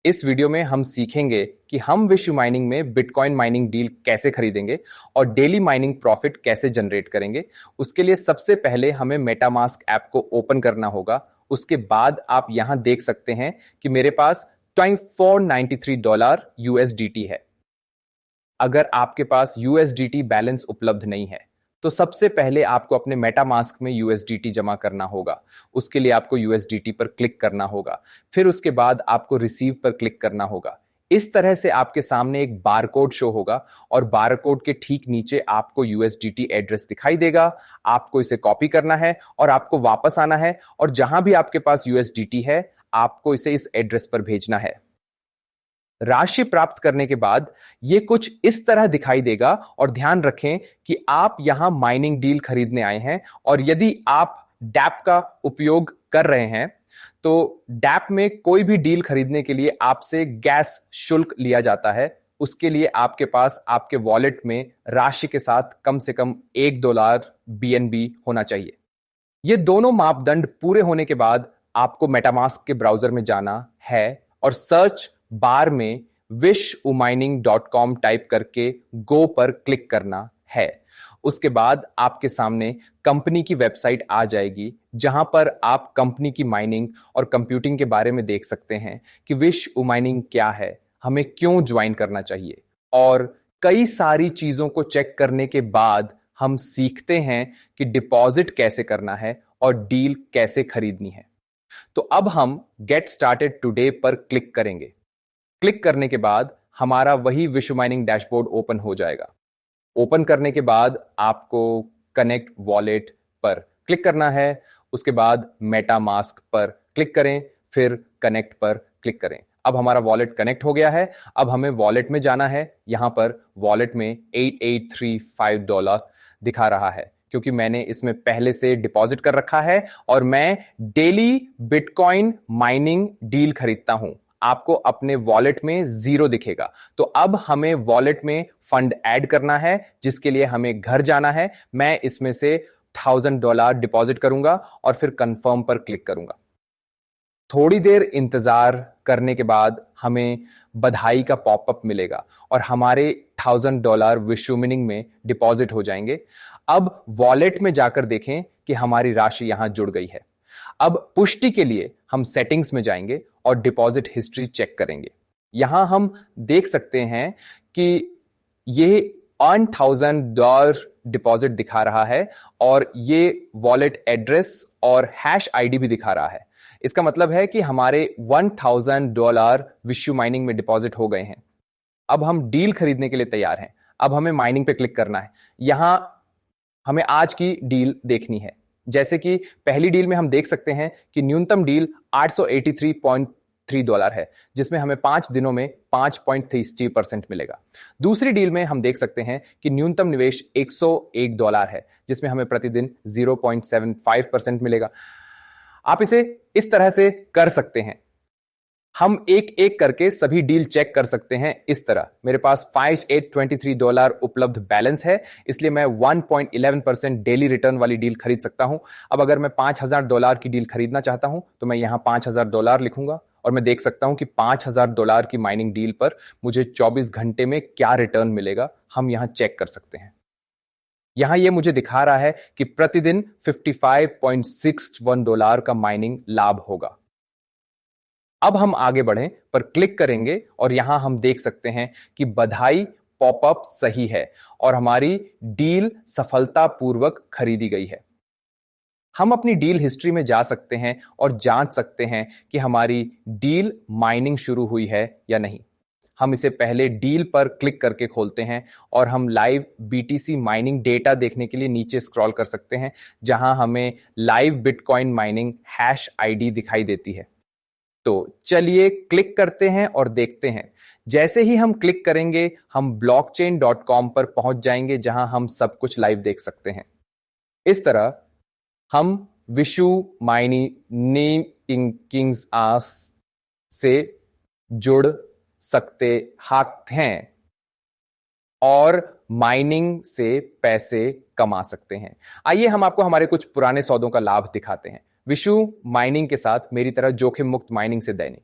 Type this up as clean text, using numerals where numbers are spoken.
इस वीडियो में हम सीखेंगे कि हम विश्व माइनिंग में बिटकॉइन माइनिंग डील कैसे खरीदेंगे और डेली माइनिंग प्रॉफिट कैसे जनरेट करेंगे। उसके लिए सबसे पहले हमें मेटामास्क ऐप को ओपन करना होगा। उसके बाद आप यहां देख सकते हैं कि मेरे पास $493 USDT है। अगर आपके पास USDT बैलेंस उपलब्ध नहीं है तो सबसे पहले आपको अपने मेटामास्क में USDT जमा करना होगा। उसके लिए आपको USDT पर क्लिक करना होगा, फिर उसके बाद आपको रिसीव पर क्लिक करना होगा। इस तरह से आपके सामने एक बारकोड शो होगा और बारकोड के ठीक नीचे आपको USDT एड्रेस दिखाई देगा। आपको इसे कॉपी करना है और आपको वापस आना है और जहां भी आपके पास USDT है आपको इसे इस एड्रेस पर भेजना है। राशि प्राप्त करने के बाद यह कुछ इस तरह दिखाई देगा और ध्यान रखें कि आप यहां माइनिंग डील खरीदने आए हैं और यदि आप डैप का उपयोग कर रहे हैं तो डैप में कोई भी डील खरीदने के लिए आपसे गैस शुल्क लिया जाता है। उसके लिए आपके पास आपके वॉलेट में राशि के साथ कम से कम $1 BNB होना चाहिए। ये दोनों मापदंड पूरे होने के बाद आपको मेटामास्क के ब्राउजर में जाना है और सर्च बार में wishmining.com टाइप करके गो पर क्लिक करना है। उसके बाद आपके सामने कंपनी की वेबसाइट आ जाएगी जहां पर आप कंपनी की माइनिंग और कंप्यूटिंग के बारे में देख सकते हैं कि विश माइनिंग क्या है, हमें क्यों ज्वाइन करना चाहिए और कई सारी चीजों को चेक करने के बाद हम सीखते हैं कि डिपॉजिट कैसे करना है और डील कैसे खरीदनी है। तो अब हम गेट स्टार्टेड टुडे पर क्लिक करेंगे। क्लिक करने के बाद हमारा वही विश्व माइनिंग डैशबोर्ड ओपन हो जाएगा। ओपन करने के बाद आपको कनेक्ट वॉलेट पर क्लिक करना है। उसके बाद मेटामास्क पर क्लिक करें, फिर कनेक्ट पर क्लिक करें। अब हमारा वॉलेट कनेक्ट हो गया है। अब हमें वॉलेट में जाना है। यहां पर वॉलेट में $8835 दिखा रहा है क्योंकि मैंने इसमें पहले से डिपॉजिट कर रखा है और मैं डेली बिटकॉइन माइनिंग डील खरीदता हूं। आपको अपने वॉलेट में 0 दिखेगा। तो अब हमें वॉलेट में फंड ऐड करना है जिसके लिए हमें घर जाना है। मैं इसमें से $1000 डिपॉजिट करूंगा और फिर कंफर्म पर क्लिक करूंगा। थोड़ी देर इंतजार करने के बाद हमें बधाई का पॉपअप मिलेगा और हमारे $1000 विश्व माइनिंग में डिपॉजिट हो जाएंगे। अब वॉलेट में जाकर देखें कि हमारी राशि यहां जुड़ गई है। अब पुष्टि के लिए हम सेटिंग्स में जाएंगे और डिपॉजिट हिस्ट्री चेक करेंगे। यहां हम देख सकते हैं कि ये $1000 डिपॉजिट दिखा रहा है और ये वॉलेट एड्रेस और हैश आईडी भी दिखा रहा है। इसका मतलब है कि हमारे $1000 विश्व माइनिंग में डिपॉजिट हो गए हैं। अब हम डील खरीदने के लिए तैयार हैं। अब हमें माइनिंग पे क्लिक करना है। यहां हमें आज की डील देखनी है। जैसे कि पहली डील में हम देख सकते हैं कि न्यूनतम डील $883.3 है जिसमें हमें 5 दिनों में 5.33% मिलेगा। दूसरी डील में हम देख सकते हैं कि न्यूनतम निवेश $101 है जिसमें हमें प्रतिदिन 0.75% मिलेगा। आप इसे इस तरह से कर सकते हैं। हम एक एक करके सभी डील चेक कर सकते हैं। इस तरह मेरे पास $5823 उपलब्ध बैलेंस है, इसलिए मैं 1.11% डेली रिटर्न वाली डील खरीद सकता हूं। अब अगर मैं $5000 की डील खरीदना चाहता हूं तो मैं यहां $5000 लिखूंगा और मैं देख सकता हूं कि $5000 की माइनिंग डील पर मुझे 24 घंटे में क्या रिटर्न मिलेगा, हम यहां चेक कर सकते हैं। यहां यह मुझे दिखा रहा है कि प्रतिदिन $55.61 का माइनिंग लाभ होगा। अब हम आगे बढ़ें पर क्लिक करेंगे और यहां हम देख सकते हैं कि बधाई पॉपअप सही है और हमारी डील सफलतापूर्वक खरीदी गई है। हम अपनी डील हिस्ट्री में जा सकते हैं और जांच सकते हैं कि हमारी डील माइनिंग शुरू हुई है या नहीं। हम इसे पहले डील पर क्लिक करके खोलते हैं और हम लाइव BTC माइनिंग डेटा देखने के लिए नीचे स्क्रॉल कर सकते हैं जहां हमें live bitcoin mining hash ID दिखाई देती है। तो चलिए क्लिक करते हैं और देखते हैं। जैसे ही हम क्लिक करेंगे हम blockchain.com पर पहुंच जाएंगे जहां हम सब कुछ लाइव देख सकते हैं। इस तरह हम विशु माइनिंग किंग्स आस से जुड़ सकते हैं और माइनिंग से पैसे कमा सकते हैं। आइए हम आपको हमारे कुछ पुराने सौदों का लाभ दिखाते हैं। विशु माइनिंग के साथ मेरी तरह जोखिम मुक्त माइनिंग से दैनिक